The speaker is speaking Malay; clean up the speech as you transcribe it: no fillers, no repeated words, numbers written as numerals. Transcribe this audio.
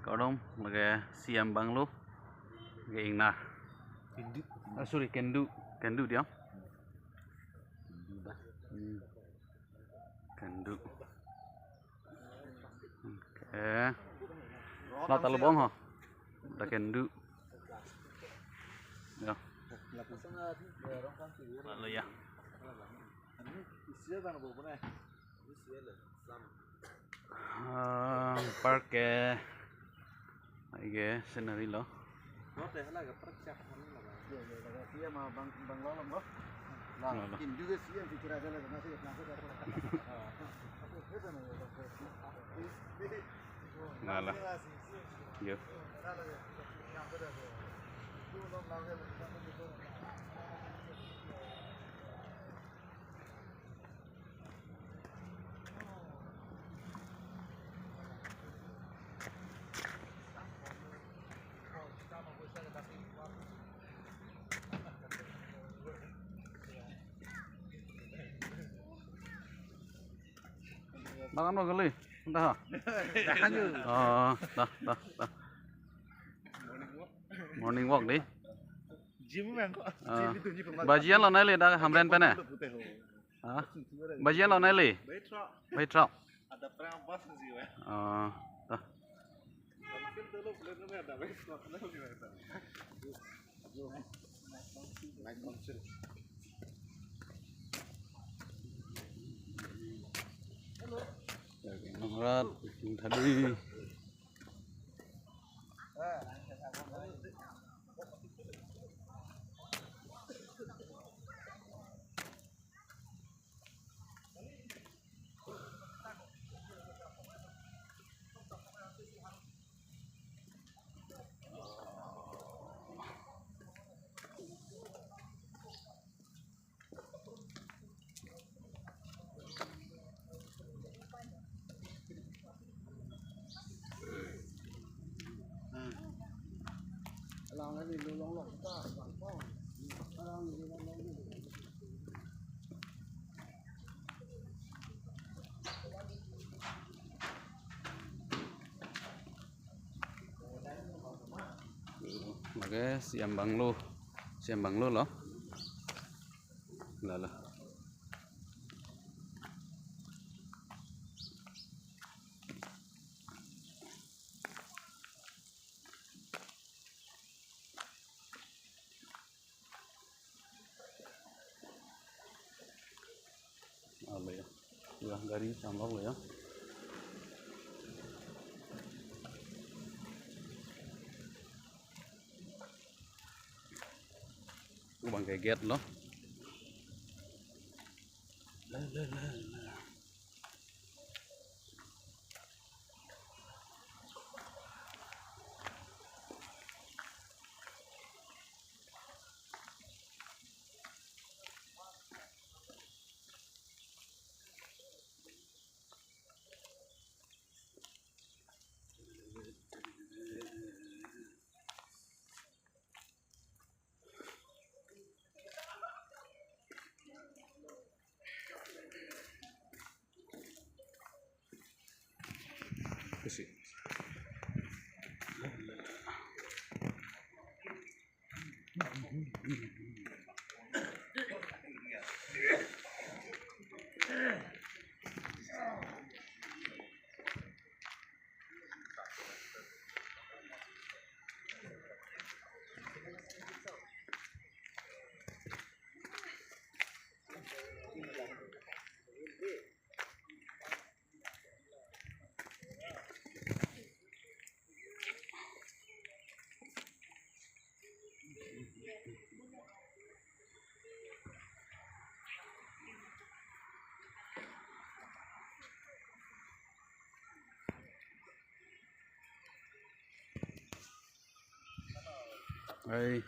Kau dong, lagi siam bang lu, lagi ina. Sorry, kendu dia. Kendu. Okay. Not terlalu bom ha. Dah kendu. Ya. Lalu ya. Park ke, lagi scenery lo. Ngalah. Yo. Makan apa kali? Dah. Dah. Morning walk đi. Bajian lo nai le dah hamren pe ne. Bajian lo nai le. Bay trap. Dah. Nomor tadi. Oke, siam bang lu loh. Lah. Ya. Udah dari sambal lo ya. Bằng cái ghét nó. Kasih. Đây